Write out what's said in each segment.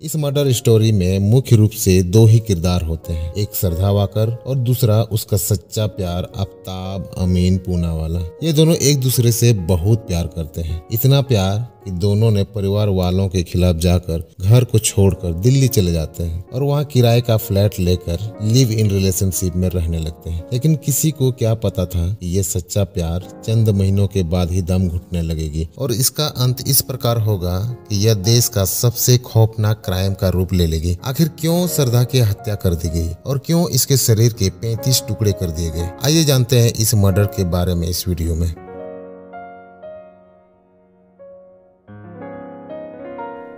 इस murder story में मुख्य रूप से दो ही किरदार होते हैं, एक श्रद्धा वाकर और दूसरा उसका सच्चा प्यार आफ्ताब अमीन पूनावाला। ये दोनों एक दूसरे से बहुत प्यार करते हैं, इतना प्यार कि दोनों ने परिवार वालों के खिलाफ जाकर घर को छोड़कर दिल्ली चले जाते हैं और वहाँ किराए का फ्लैट लेकर लिव इन रिलेशनशिप में रहने लगते हैं। लेकिन किसी को क्या पता था कि ये सच्चा प्यार चंद महीनों के बाद ही दम घुटने लगेगी और इसका अंत इस प्रकार होगा कि यह देश का सबसे खौफनाक क्राइम का रूप ले लेगी। आखिर क्यों श्रद्धा की हत्या कर दी गई और क्यों इसके शरीर के 35 टुकड़े कर दिए गए, आइए जानते हैं इस मर्डर के बारे में इस वीडियो में।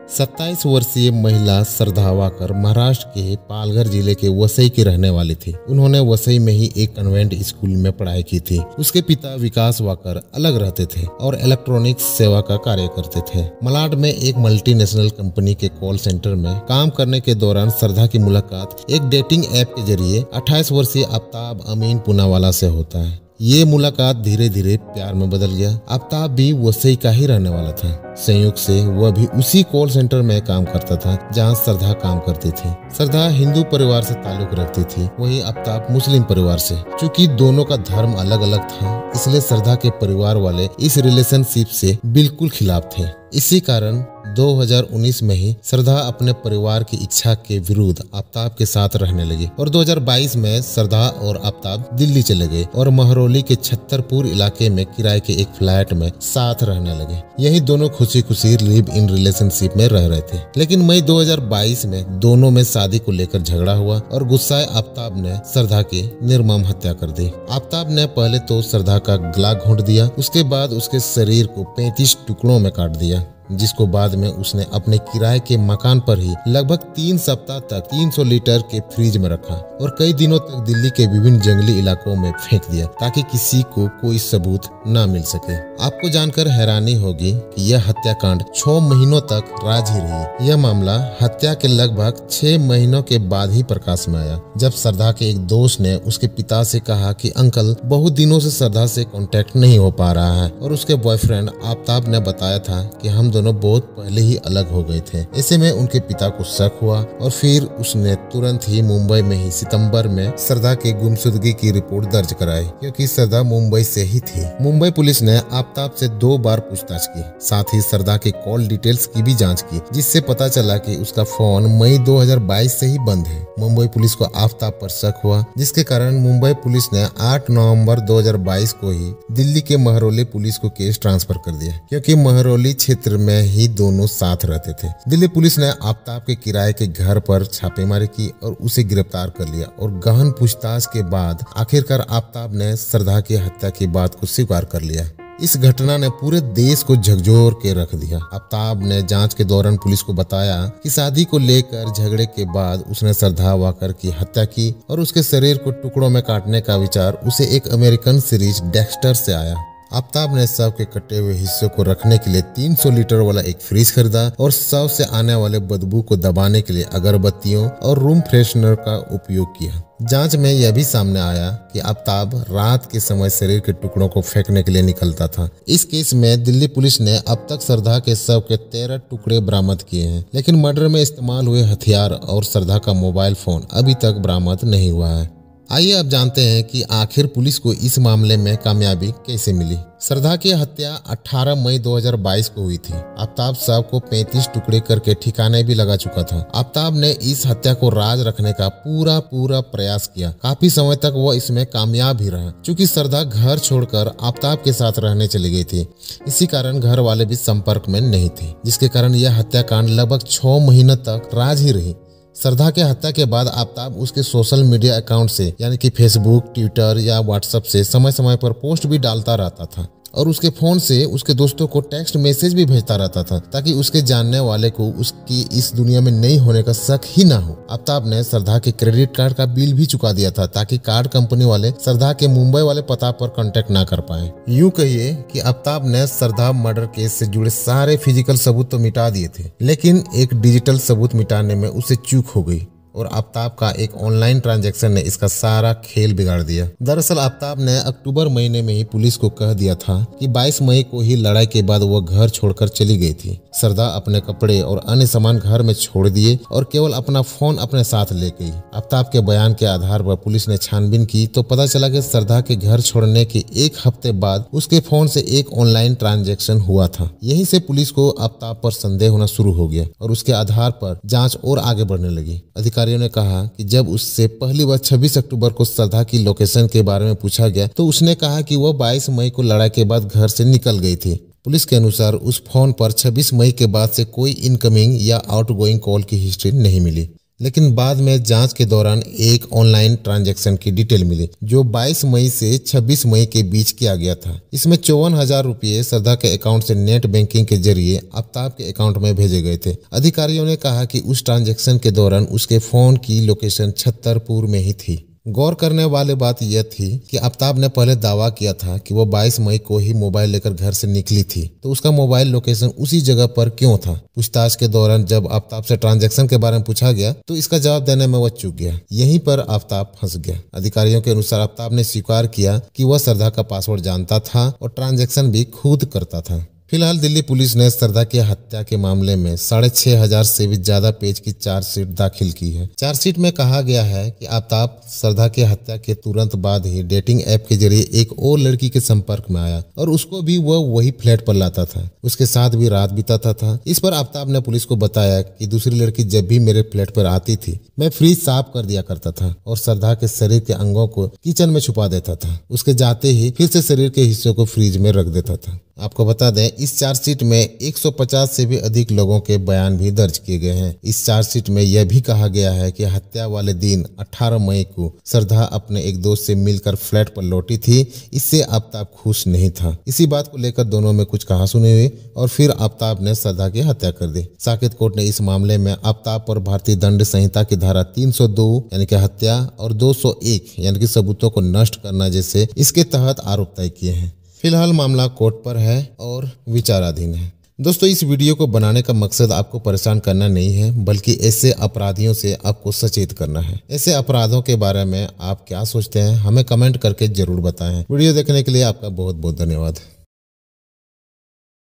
27 वर्षीय महिला श्रद्धा वाकर महाराष्ट्र के पालघर जिले के वसई की रहने वाली थी। उन्होंने वसई में ही एक कन्वेंट स्कूल में पढ़ाई की थी। उसके पिता विकास वाकर अलग रहते थे और इलेक्ट्रॉनिक्स सेवा का कार्य करते थे। मलाड में एक मल्टीनेशनल कंपनी के कॉल सेंटर में काम करने के दौरान श्रद्धा की मुलाकात एक डेटिंग ऐप के जरिए 28 वर्षीय आफ्ताब अमीन पूनावाला से होता है। ये मुलाकात धीरे धीरे प्यार में बदल गया। आफ्ताब भी वसई का ही रहने वाला था। संयोग से वह भी उसी कॉल सेंटर में काम करता था जहां श्रद्धा काम करती थी। श्रद्धा हिंदू परिवार से ताल्लुक रखती थी, वहीं आफ्ताब मुस्लिम परिवार से। चूंकि दोनों का धर्म अलग अलग था, इसलिए श्रद्धा के परिवार वाले इस रिलेशनशिप से बिल्कुल खिलाफ थे। इसी कारण 2019 में ही श्रद्धा अपने परिवार की इच्छा के विरुद्ध आफ्ताब के साथ रहने लगी और 2022 में श्रद्धा और आफ्ताब दिल्ली चले गए और महरौली के छतरपुर इलाके में किराए के एक फ्लैट में साथ रहने लगे। यही दोनों खुशी खुशी लिव इन रिलेशनशिप में रह रहे थे। लेकिन मई 2022 में दोनों में शादी को लेकर झगड़ा हुआ और गुस्साए आफ्ताब ने श्रद्धा की निर्मम हत्या कर दी। आफ्ताब ने पहले तो श्रद्धा का गला घोंट दिया, उसके बाद उसके शरीर को 35 टुकड़ों में काट दिया, जिसको बाद में उसने अपने किराए के मकान पर ही लगभग 3 सप्ताह तक 300 लीटर के फ्रिज में रखा और कई दिनों तक दिल्ली के विभिन्न जंगली इलाकों में फेंक दिया ताकि किसी को कोई सबूत न मिल सके। आपको जानकर हैरानी होगी कि यह हत्याकांड 6 महीनों तक राज ही रही। यह मामला हत्या के लगभग 6 महीनों के बाद ही प्रकाश में आया, जब श्रद्धा के एक दोस्त ने उसके पिता से कहा कि अंकल, बहुत दिनों से श्रद्धा से कांटेक्ट नहीं हो पा रहा है और उसके बॉयफ्रेंड आफ्ताब ने बताया था कि हम दोनों बहुत पहले ही अलग हो गए थे। ऐसे में उनके पिता को शक हुआ और फिर उसने तुरंत ही मुंबई में ही सितंबर में श्रद्धा की गुमशुदगी की रिपोर्ट दर्ज कराई, क्योंकि श्रद्धा मुंबई से ही थी। मुंबई पुलिस ने आफ्ताब से 2 बार पूछताछ की, साथ ही श्रद्धा के कॉल डिटेल्स की भी जांच की, जिससे पता चला कि उसका फोन मई 2022 से ही बंद है। मुंबई पुलिस को आफ्ताब पर शक हुआ, जिसके कारण मुंबई पुलिस ने 8 नवंबर 2022 को ही दिल्ली के महरौली पुलिस को केस ट्रांसफर कर दिया, क्योंकि महरौली क्षेत्र में ही दोनों साथ रहते थे। दिल्ली पुलिस ने आफ्ताब के किराए के घर पर छापेमारी की और उसे गिरफ्तार कर लिया और गहन पूछताछ के बाद आखिरकार आफ्ताब ने श्रद्धा की हत्या की बात को स्वीकार कर लिया। इस घटना ने पूरे देश को झकझोर के रख दिया। आफ्ताब ने जांच के दौरान पुलिस को बताया कि शादी को लेकर झगड़े के बाद उसने श्रद्धा वाकर की हत्या की और उसके शरीर को टुकड़ों में काटने का विचार उसे एक अमेरिकन सीरीज डेक्स्टर से आया। आफ्ताब ने शव के कटे हुए हिस्सों को रखने के लिए 300 लीटर वाला एक फ्रिज खरीदा और शव से आने वाले बदबू को दबाने के लिए अगरबत्तियों और रूम फ्रेशनर का उपयोग किया। जांच में यह भी सामने आया कि आफ्ताब रात के समय शरीर के टुकड़ों को फेंकने के लिए निकलता था। इस केस में दिल्ली पुलिस ने अब तक श्रद्धा के शव के 13 टुकड़े बरामद किए हैं, लेकिन मर्डर में इस्तेमाल हुए हथियार और श्रद्धा का मोबाइल फोन अभी तक बरामद नहीं हुआ है। आइए अब जानते हैं कि आखिर पुलिस को इस मामले में कामयाबी कैसे मिली। श्रद्धा की हत्या 18 मई 2022 को हुई थी। आफ्ताब शव को 35 टुकड़े करके ठिकाने भी लगा चुका था। आफ्ताब ने इस हत्या को राज रखने का पूरा प्रयास किया। काफी समय तक वह इसमें कामयाब ही रहा, क्योंकि श्रद्धा घर छोड़कर आफ्ताब के साथ रहने चली गई थी। इसी कारण घर वाले भी संपर्क में नहीं थे, जिसके कारण यह हत्याकांड लगभग 6 महीनों तक राज ही रही। श्रद्धा के हत्या के बाद आफ्ताब उसके सोशल मीडिया अकाउंट से यानी कि फेसबुक, ट्विटर या व्हाट्सएप से समय समय पर पोस्ट भी डालता रहता था और उसके फोन से उसके दोस्तों को टेक्स्ट मैसेज भी भेजता रहता था, ताकि उसके जानने वाले को उसकी इस दुनिया में नहीं होने का शक ही ना हो। आफ्ताब ने श्रद्धा के क्रेडिट कार्ड का बिल भी चुका दिया था, ताकि कार्ड कंपनी वाले श्रद्धा के मुंबई वाले पता पर कांटेक्ट ना कर पाए। यूं कहिए कि आफ्ताब ने श्रद्धा मर्डर केस से जुड़े सारे फिजिकल सबूत तो मिटा दिए थे, लेकिन एक डिजिटल सबूत मिटाने में उसे चूक हो गई। और आफ्ताब का एक ऑनलाइन ट्रांजैक्शन ने इसका सारा खेल बिगाड़ दिया। दरअसल आफ्ताब ने अक्टूबर महीने में ही पुलिस को कह दिया था कि 22 मई को ही लड़ाई के बाद वो घर छोड़कर चली गई थी। श्रद्धा अपने कपड़े और अन्य सामान घर में छोड़ दिए और केवल अपना फोन अपने साथ ले गई। आफ्ताब के बयान के आधार पर पुलिस ने छानबीन की तो पता चला कि श्रद्धा के घर छोड़ने के एक हफ्ते बाद उसके फोन से एक ऑनलाइन ट्रांजैक्शन हुआ था। यहीं से पुलिस को आफ्ताब पर संदेह होना शुरू हो गया और उसके आधार पर जांच और आगे बढ़ने लगी। अधिकारियों ने कहा कि जब उससे पहली बार 26 अक्टूबर को श्रद्धा की लोकेशन के बारे में पूछा गया तो उसने कहा कि वह 22 मई को लड़ाई के बाद घर से निकल गई थी। पुलिस के अनुसार उस फोन पर 26 मई के बाद से कोई इनकमिंग या आउटगोइंग कॉल की हिस्ट्री नहीं मिली, लेकिन बाद में जांच के दौरान एक ऑनलाइन ट्रांजैक्शन की डिटेल मिली जो 22 मई से 26 मई के बीच किया गया था। इसमें 54,000 रुपये श्रद्धा के अकाउंट से नेट बैंकिंग के जरिए आफ्ताब के अकाउंट में भेजे गए थे। अधिकारियों ने कहा कि उस ट्रांजैक्शन के दौरान उसके फोन की लोकेशन छतरपुर में ही थी। गौर करने वाली बात यह थी कि आफ्ताब ने पहले दावा किया था कि वो 22 मई को ही मोबाइल लेकर घर से निकली थी, तो उसका मोबाइल लोकेशन उसी जगह पर क्यों था? पूछताछ के दौरान जब आफ्ताब से ट्रांजैक्शन के बारे में पूछा गया तो इसका जवाब देने में वह चूक गया। यहीं पर आफ्ताब फंस गया। अधिकारियों के अनुसार आफ्ताब ने स्वीकार किया कि वह श्रद्धा का पासवर्ड जानता था और ट्रांजैक्शन भी खुद करता था। फिलहाल दिल्ली पुलिस ने श्रद्धा की हत्या के मामले में 6,500 से भी ज्यादा पेज की चार्जशीट दाखिल की है। चार्जशीट में कहा गया है कि आफ्ताब श्रद्धा की हत्या के तुरंत बाद ही डेटिंग ऐप के जरिए एक और लड़की के संपर्क में आया और उसको भी वह वही फ्लैट पर लाता था, उसके साथ भी रात बिताता था। इस पर आफ्ताब ने पुलिस को बताया कि दूसरी लड़की जब भी मेरे फ्लैट पर आती थी मैं फ्रिज साफ कर दिया करता था और श्रद्धा के शरीर के अंगों को किचन में छुपा देता था। उसके जाते ही फिर से शरीर के हिस्सों को फ्रिज में रख देता था। आपको बता दें इस चार्जशीट में 150 से भी अधिक लोगों के बयान भी दर्ज किए गए हैं। इस चार्जशीट में यह भी कहा गया है कि हत्या वाले दिन 18 मई को श्रद्धा अपने एक दोस्त से मिलकर फ्लैट पर लौटी थी। इससे आफ्ताब खुश नहीं था। इसी बात को लेकर दोनों में कुछ कहासुनी हुई और फिर आफ्ताब ने श्रद्धा की हत्या कर दी। साकेत कोर्ट ने इस मामले में आफ्ताब पर भारतीय दंड संहिता की धारा 302 यानी कि हत्या और 201 यानी कि सबूतों को नष्ट करना जैसे इसके तहत आरोप तय किए हैं। फिलहाल मामला कोर्ट पर है और विचाराधीन है। दोस्तों इस वीडियो को बनाने का मकसद आपको परेशान करना नहीं है बल्कि ऐसे अपराधियों से आपको सचेत करना है। ऐसे अपराधों के बारे में आप क्या सोचते हैं हमें कमेंट करके जरूर बताएं। वीडियो देखने के लिए आपका बहुत बहुत धन्यवाद।